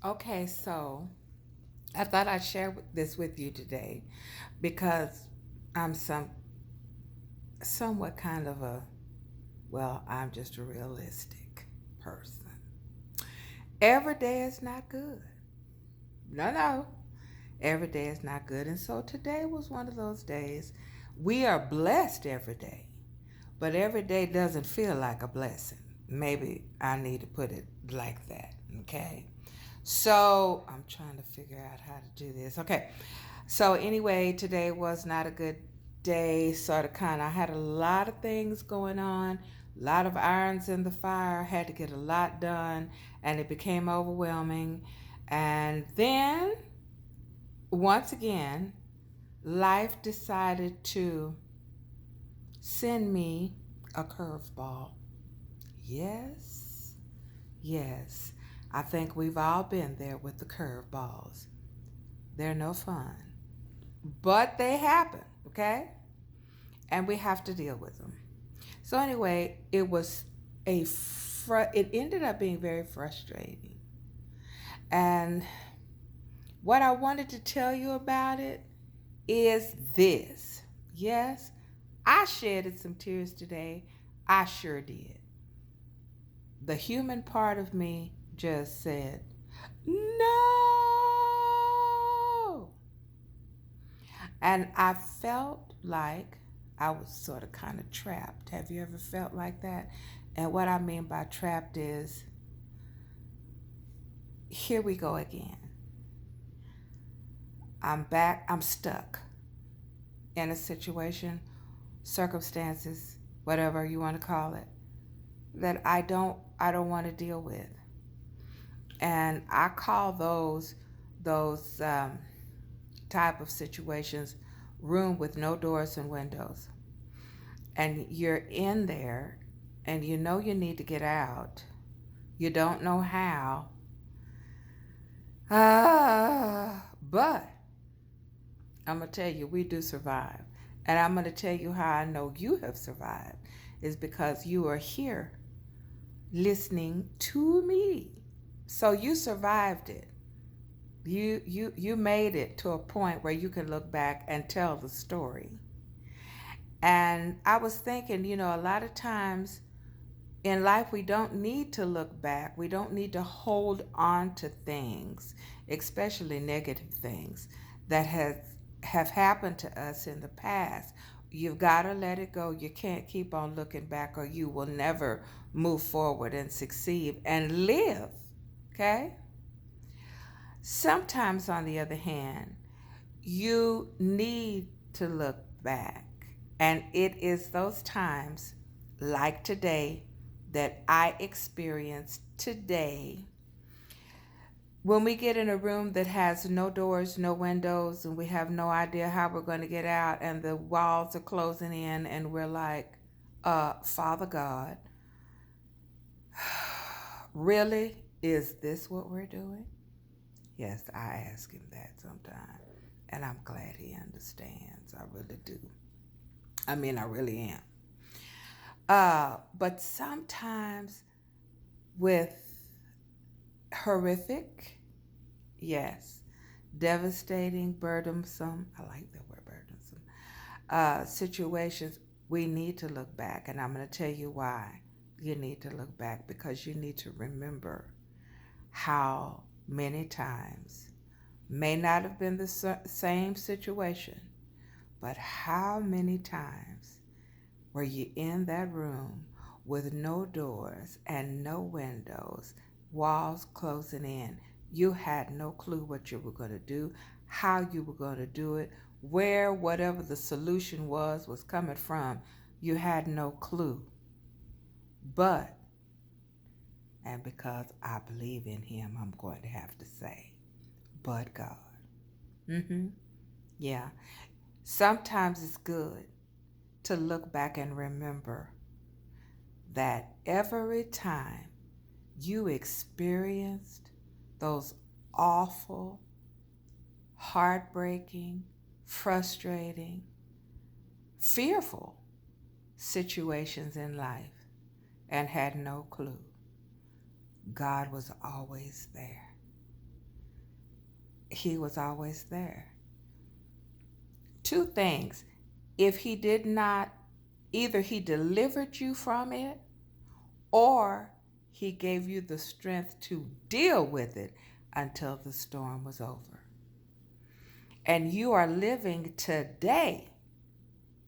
Okay, so I thought I'd share this with you today because I'm somewhat kind of I'm just a realistic person. Every day is not good. No, no. Every day is not good. And so today was one of those days. We are blessed every day, but every day doesn't feel like a blessing. Maybe I need to put it like that, okay? So I'm trying to figure out how to do this. Okay. So anyway, today was not a good day. Sort of kind of I had a lot of things going on, a lot of irons in the fire, had to get a lot done, and it became overwhelming. And then once again, life decided to send me a curveball. Yes, yes. I think we've all been there with the curveballs. They're no fun, but they happen, okay? And we have to deal with them. So anyway, it ended up being very frustrating. And what I wanted to tell you about it is this. Yes, I shedded some tears today. I sure did. The human part of me just said, no. And I felt like I was sort of kind of trapped. Have you ever felt like that? And what I mean by trapped is here we go again. I'm back, I'm stuck in a situation, circumstances, whatever you want to call it, that I don't want to deal with. And I call those type of situations room with no doors and windows. And you're in there and you know you need to get out. You don't know how. But I'm going to tell you, we do survive. And I'm going to tell you how I know you have survived is because you are here listening to me. So you survived it. You made it to a point where you can look back and tell the story. And I was thinking, a lot of times in life, we don't need to look back. We don't need to hold on to things, especially negative things that have happened to us in the past. You've got to let it go. You can't keep on looking back, or you will never move forward and succeed and live. Okay? Sometimes, on the other hand, you need to look back. And it is those times, like today, that I experienced today when we get in a room that has no doors, no windows, and we have no idea how we're going to get out, and the walls are closing in, and we're like, Father God, really? Is this what we're doing? Yes, I ask him that sometimes. And I'm glad he understands. I really do. I mean, I really am. But sometimes with horrific, yes, devastating, burdensome, I like that word, burdensome, situations, we need to look back. And I'm going to tell you why you need to look back, because you need to remember how many times, may not have been the same situation, but how many times were you in that room with no doors and no windows, walls closing in? You had no clue what you were going to do, how you were going to do it, where whatever the solution was coming from. You had no clue. But, and because I believe in him, I'm going to have to say, but God. Mm-hmm. Yeah. Sometimes it's good to look back and remember that every time you experienced those awful, heartbreaking, frustrating, fearful situations in life and had no clue, God was always there. He was always there. Two things. If he did not, either he delivered you from it or he gave you the strength to deal with it until the storm was over. And you are living today,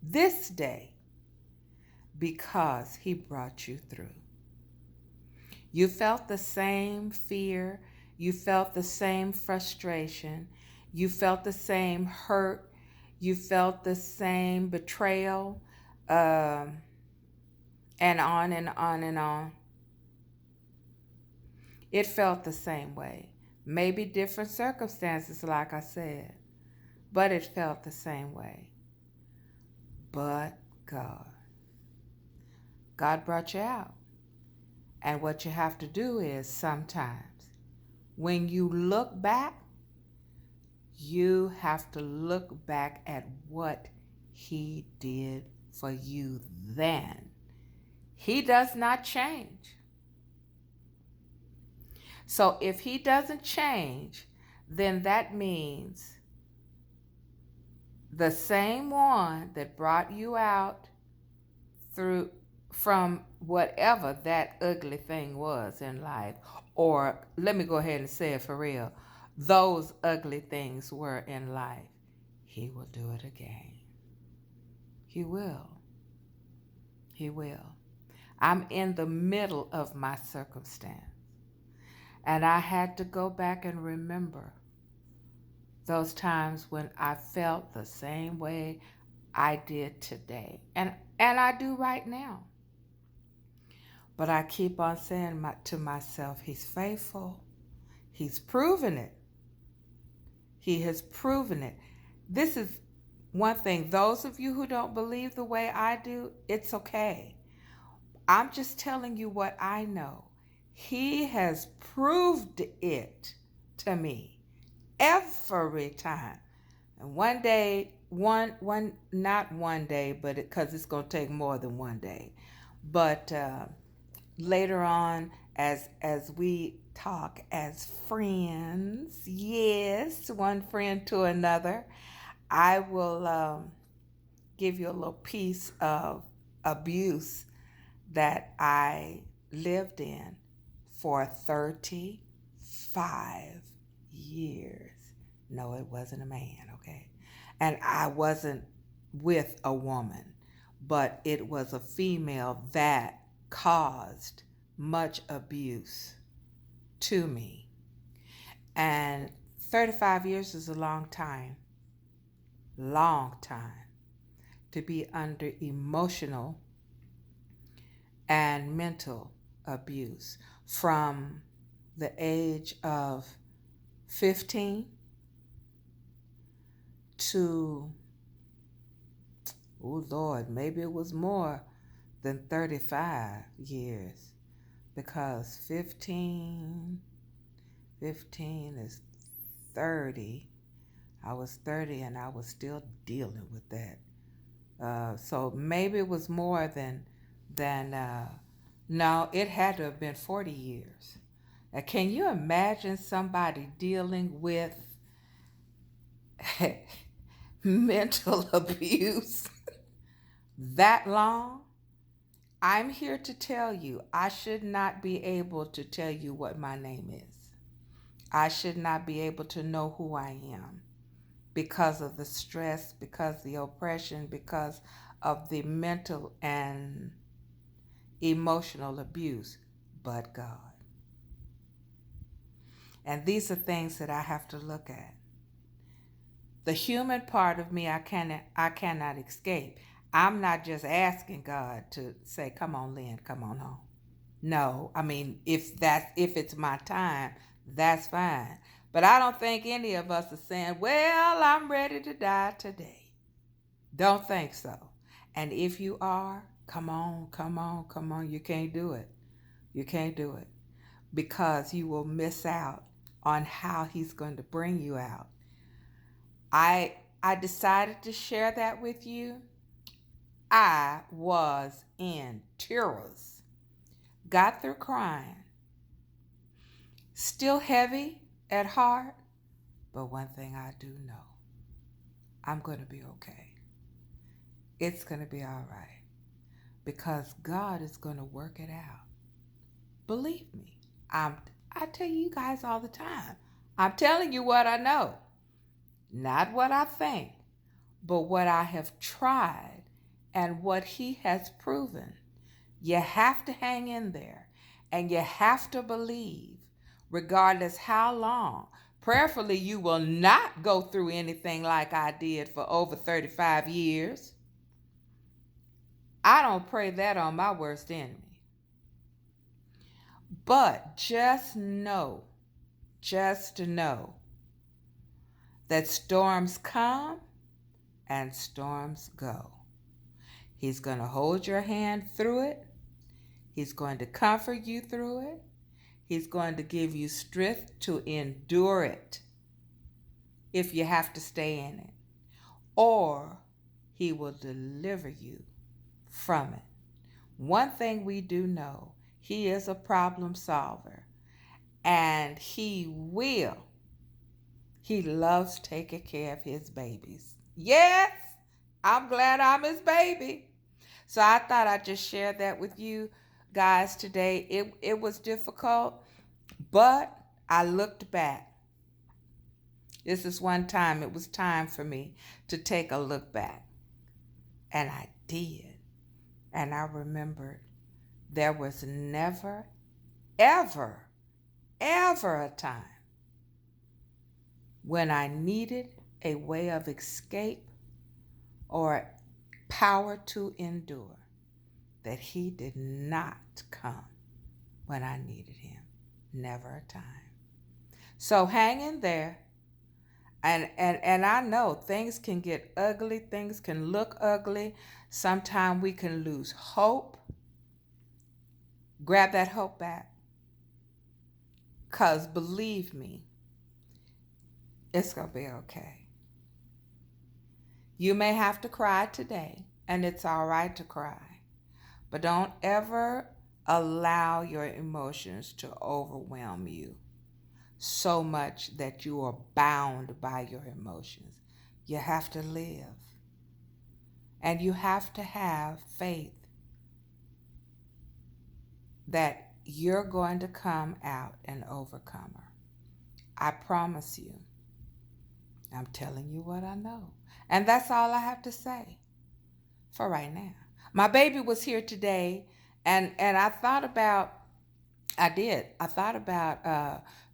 this day, because he brought you through. You felt the same fear. You felt the same frustration. You felt the same hurt. You felt the same betrayal, and on and on and on. It felt the same way. Maybe different circumstances, like I said, but it felt the same way. But God. God brought you out. And what you have to do is sometimes, when you look back, you have to look back at what he did for you then. He does not change. So if he doesn't change, then that means the same one that brought you out from whatever that ugly thing was in life, or let me go ahead and say it for real, those ugly things were in life, he will do it again. He will. He will. I'm in the middle of my circumstance, and I had to go back and remember those times when I felt the same way I did today, and I do right now. But I keep on saying to myself, he's faithful. He's proven it. He has proven it. This is one thing. Those of you who don't believe the way I do, it's okay. I'm just telling you what I know. He has proved it to me every time. And one day, not one day, but because it's going to take more than one day. But later on, as we talk as friends, yes, one friend to another, I will give you a little piece of abuse that I lived in for 35 years. No, it wasn't a man, okay? And I wasn't with a woman, but it was a female that caused much abuse to me. And 35 years is a long time to be under emotional and mental abuse from the age of 15 to, oh Lord, maybe it was more than 35 years, because 15 is 30. I was 30 and I was still dealing with that. So maybe it was more than no, it had to have been 40 years. Can you imagine somebody dealing with mental abuse that long? I'm here to tell you, I should not be able to tell you what my name is. I should not be able to know who I am because of the stress, because of the oppression, because of the mental and emotional abuse, but God. And these are things that I have to look at. The human part of me, I cannot escape. I'm not just asking God to say, come on, Lynn, come on home. No, I mean, if it's my time, that's fine. But I don't think any of us are saying, well, I'm ready to die today. Don't think so. And if you are, come on. You can't do it. You can't do it, because you will miss out on how he's going to bring you out. I decided to share that with you. I was in tears, got through crying, still heavy at heart, But one thing I do know, I'm going to be okay. It's going to be all right because God is going to work it out. Believe me. I tell you guys all the time. I'm telling you what I know, not what I think, but what I have tried and what he has proven. You have to hang in there and you have to believe, regardless how long. Prayerfully, you will not go through anything like I did for over 35 years. I don't pray that on my worst enemy. But just know that storms come and storms go. He's going to hold your hand through it. He's going to comfort you through it. He's going to give you strength to endure it if you have to stay in it. Or he will deliver you from it. One thing we do know, he is a problem solver. And he loves taking care of his babies. Yes, I'm glad I'm his baby. So I thought I'd just share that with you guys today. It was difficult, but I looked back. This is one time it was time for me to take a look back. And I did. And I remembered there was never, ever a time when I needed a way of escape or power to endure that he did not come when I needed him. Never a time. So hang in there. And I know things can get ugly. Things can look ugly. Sometimes we can lose hope. Grab that hope back. Because believe me, it's going to be okay. You may have to cry today, and it's all right to cry. But don't ever allow your emotions to overwhelm you so much that you are bound by your emotions. You have to live. And you have to have faith that you're going to come out an overcomer. I promise you. I'm telling you what I know. And that's all I have to say for right now. My baby was here today, and I thought about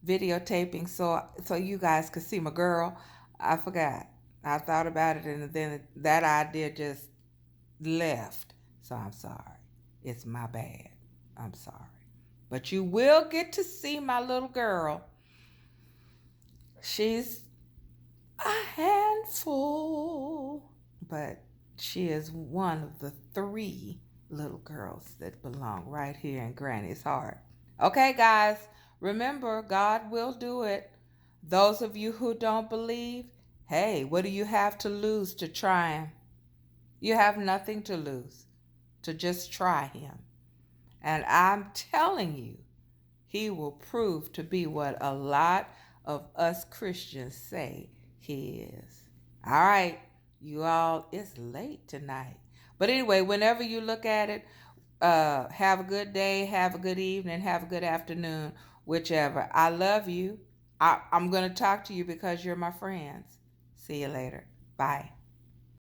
videotaping so you guys could see my girl. I forgot. I thought about it, and then that idea just left. So I'm sorry. It's my bad. I'm sorry. But you will get to see my little girl. She's a handful, but she is one of the 3 little girls that belong right here in Granny's heart. Okay, guys, remember, God will do it. Those of you who don't believe, hey, what do you have to lose to try him? You have nothing to lose to just try him. And I'm telling you, he will prove to be what a lot of us Christians say he is. All right, you all, it's late tonight. But anyway, whenever you look at it, have a good day, have a good evening, have a good afternoon, whichever. I love you. I'm going to talk to you because you're my friends. See you later. Bye.